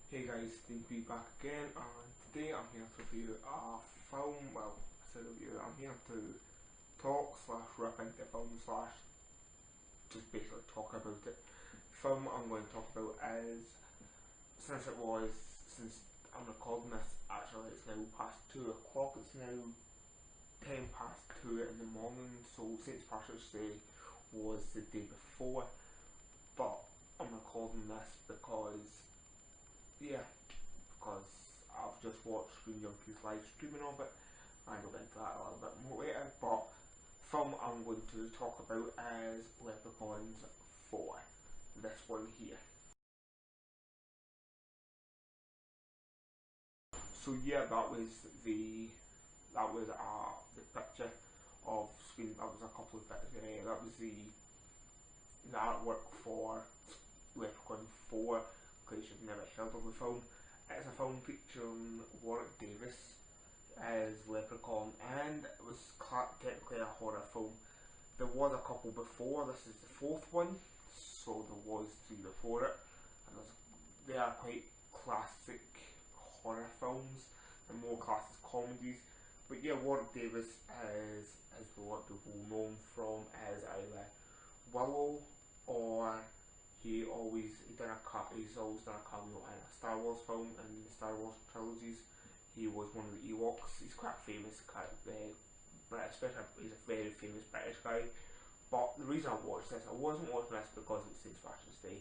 Hey guys, Stean back again, and today I'm here to review a film. Well, I said review. I'm here to talk slash rip into film slash just basically talk about it. Film I'm going to talk about is since I'm recording this. Actually, it's now past 2 o'clock. It's now 2 in the morning. So St. Patrick's Day was the day before, but I'm recording this because I've just watched Junkies live streaming of it. I'll go into that a little bit more later. But film I'm going to talk about is Leprechaun 4. This one here. So yeah, the picture of screen. That was a couple of pictures. That was the artwork for Leprechaun 4. In case you've never heard of the film. It's a film featuring Warwick Davis as Leprechaun, and it was technically a horror film. There was a couple before. This is the fourth one, so there was 3 before it, and they are quite classic horror films and more classic comedies. But yeah, Warwick Davis is what people know him from as either Willow or he's always done a cameo in a Star Wars film and the Star Wars trilogies. He was one of the Ewoks. He's quite a famous British, he's a very famous British guy. But the reason I watched this, I wasn't watching this because it's St. Patrick's Day.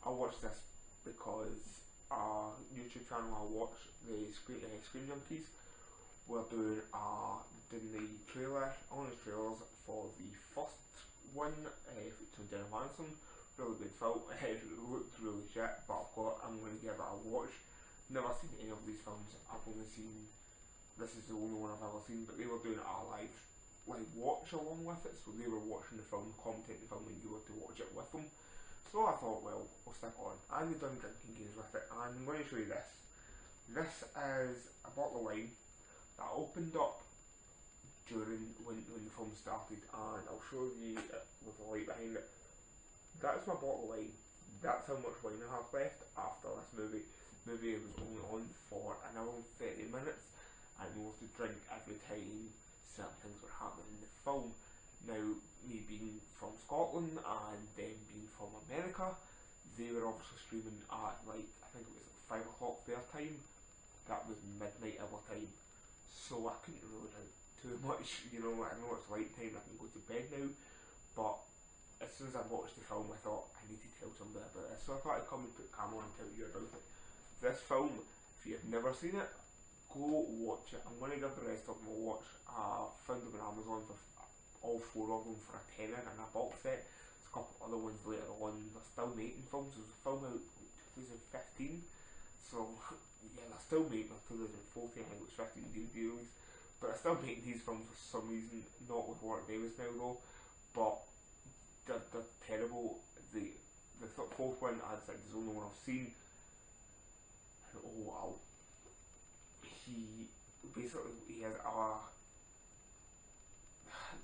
I watched this because YouTube channel I watch, the Screen Junkies, were doing the trailers for the first one, featuring Jennifer Aniston. Really good film. It looked really shit, but I'm going to give it a watch. Never seen any of these films. I've only seen, this is the only one I've ever seen, but they were doing a live watch along with it, so they were watching the film, commentating the film, and you were to watch it with them. So I thought, well, we'll stick on. And they've done drinking games with it, and I'm going to show you this. This is a bottle of wine that opened up during when the film started, and I'll show you it with the light behind it. That's my bottle of wine. That's how much wine I have left after this movie. The movie was only on for an hour and 30 minutes, and we had to drink every time certain things were happening in the film. Now, me being from Scotland and them being from America, they were obviously streaming at I think it was 5 o'clock their time. That was midnight our time. So I couldn't really drink too much, I know it's light time, I can go to bed now, but as soon as I watched the film, I thought I need to tell somebody about this. So I thought I'd come and put the camera on and tell you about it. This film, if you've never seen it, go watch it. I'm going to give the rest of them a watch. I found them on Amazon for all 4 of them for a tenner and a box set. There's a couple other ones later on. They're still making films. There's a film out in 2015. So yeah, they're still making it. 2014, I think it was 15 DVD release. But they're still making these films for some reason. Not with Warwick Davis now though. But they're terrible. The fourth one, as I said, is the only one I've seen. And oh wow, he has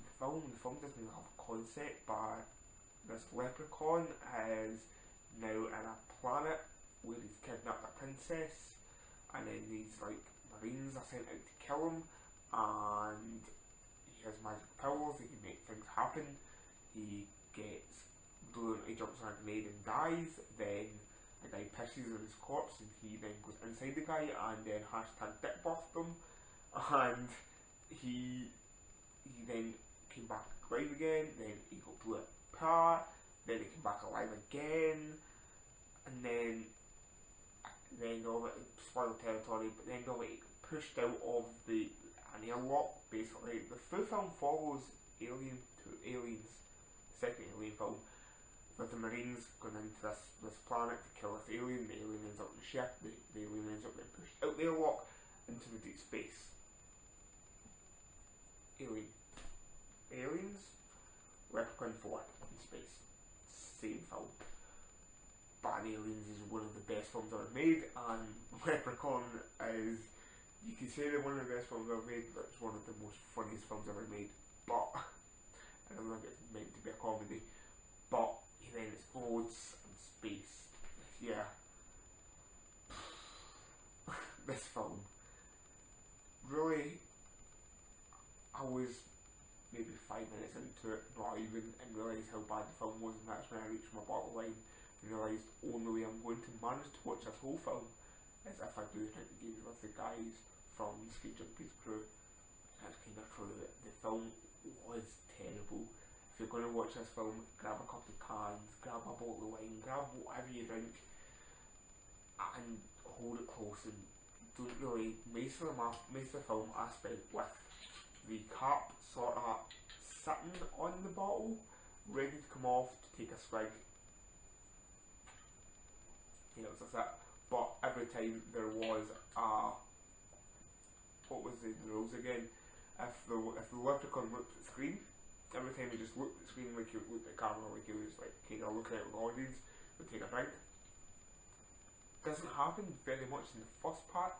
the film doesn't even have a concept, but this leprechaun is now in a planet where he's kidnapped a princess, and then these marines are sent out to kill him, and he has magic powers. He can make things happen. He jumps on a grenade and dies. Then a guy pisses on his corpse, and he then goes inside the guy and then #dickbuffed him, and he then came back alive again. Then he got blew apart. Then he came back alive again, and then all it, spoil territory. But then all it, he got pushed out of an airlock. Basically, the full film follows Aliens, the second Alien film, with the Marines going into this planet to kill this alien. The alien ends up on the ship. The alien ends up getting pushed out the airlock into the deep space. Aliens, Leprechaun 4 in space. Same film. But Aliens is one of the best films ever made, and Leprechaun is, you can say they're one of the best films ever made, but it's one of the most funniest films ever made. But I don't think it's meant to be a comedy. But then explodes in space. Yeah. this film, really, I was maybe 5 minutes into it, not even, and realised how bad the film was, and that's when I reached my bottom line and realised only way I'm going to manage to watch this whole film is if I do Drinking Games with the guys from the Screen Junkies crew. And that's kind of true. The film was terrible. If you're going to watch this film, grab a couple of cans, grab a bottle of wine, grab whatever you drink, and hold it close, and don't really mess the film aspect with the cap sort of sitting on the bottle, ready to come off to take a swig. You know, it's a sip. But every time there was a, what was the rules again? If the Leprechaun looked at the screen, every time he just looked at the screen like he looked at the camera, like he was like kind of looking at the audience, would take a drink. Doesn't happen very much in the first part.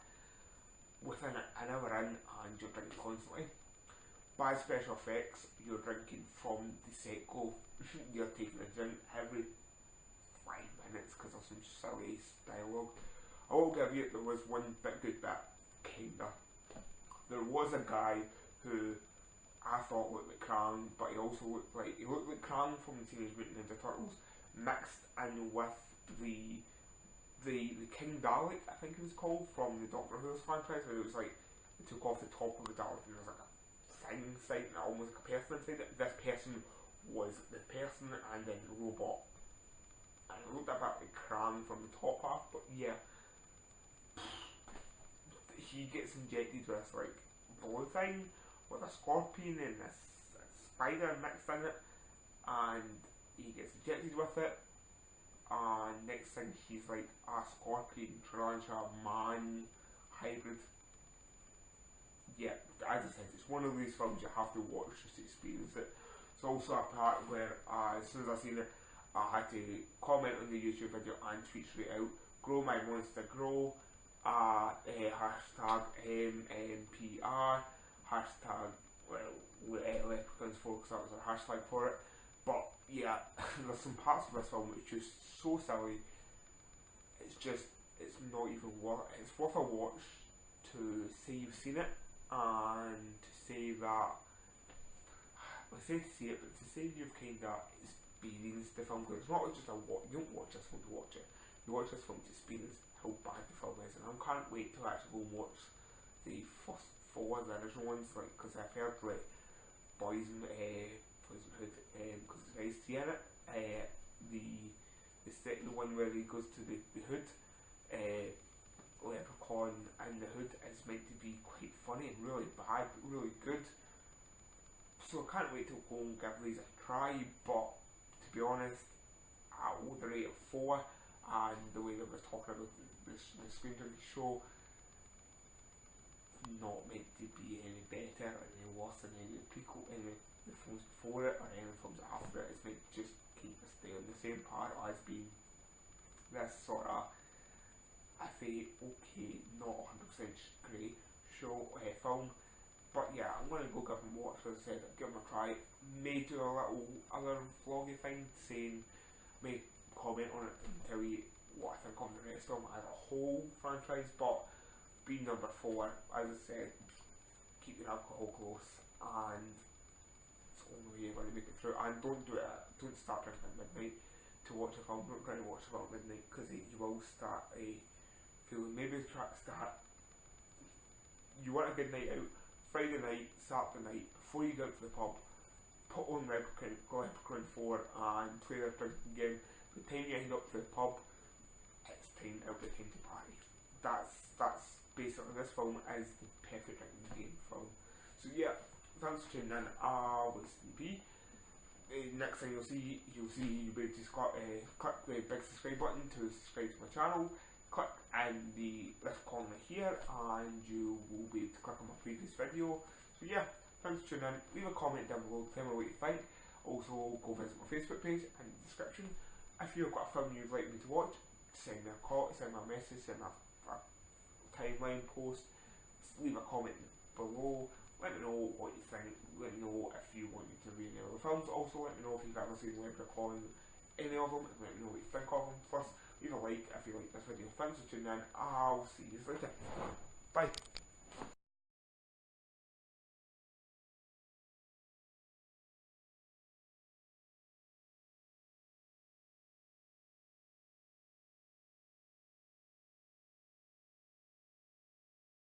Within an hour in, and you're drinking constantly. By special effects, you're drinking from the set go. You're taking a drink every 5 minutes because of some silly dialogue. I will give you, there was one bit good bit, kinda. There was a guy who I thought looked like Krang, but he looked like Krang from the Teenage Mutant Ninja Turtles, mixed in with the King Dalek, I think it was called, from the Doctor Who's franchise, where it was like, they took off the top of the Dalek and there was like a thing inside, almost like a person inside it. This person was the person and then the robot. And it looked a bit like Krang from the top half, but yeah. He gets injected with this like blue thing with a scorpion and this spider mixed in it, and he gets injected with it, and next thing he's like a scorpion tarantula man hybrid. Yeah, as I said, it's one of these films you have to watch just to experience it. It's also a part where as soon as I seen it, I had to comment on the YouTube video and tweet straight out, grow my monster grow, hashtag MMPR, hashtag, Leprechauns folks, that was our hashtag for it. But yeah, there's some parts of this film which is just so silly, it's not even worth, it's worth a watch to say you've seen it, and to say that, I say to see it, but to say you've kind of experienced the film, because it's not just you don't watch this film to watch it, you watch this film to experience how bad the film is, and I can't wait to actually go and watch the first 4, the original ones, like, because I've heard like Poison Hood, because it's nice to hear it, the second one where he goes to the hood, Leprechaun in the Hood is meant to be quite funny and really bad, but really good. So I can't wait to go and give these a try, but to be honest, I would rate it 4, and the way that we're talking about the Screen Junkies show, not meant to be any better or any worse than any prequel, any of the films before it or any of the films after it. It's meant to just keep us stay on the same part as being this sort of, I say, okay, not 100% great show, film. But yeah, I'm going to go give them a watch, as I said, give them a try. May do a little other vloggy thing, saying, may comment on it and tell you what I think of the rest of them as a whole franchise. But being number 4, as I said, keep your alcohol close, and it's the only way you're going to make it through. And don't start drinking at midnight to watch a film. Don't try to watch a film at midnight, because you will start feeling, maybe start, you want a good night out, Friday night, Saturday night, before you go out to the pub, put on Leprechaun 4 and play the drinking game. By the time you end up to the pub, it's time to party. That's basically, this film is the perfect drinking game film. So yeah, thanks for tuning in. I was Stean P. Next thing you'll be able to click the big subscribe button to subscribe to my channel. Click in the left corner here and you will be able to click on my previous video. So yeah, thanks for tuning in. Leave a comment down below, tell me what you think. Also go visit my Facebook page in the description. If you've got a film you'd like me to watch, send me a call, send me a message, send me a timeline post, leave a comment below. Let me know what you think, let me know if you want me to review any other films. Also let me know if you've ever seen Leprechaun, any of them, and let me know what you think of them. First, leave a like if you like this video. Thanks for tuning in. I'll see you later. Bye.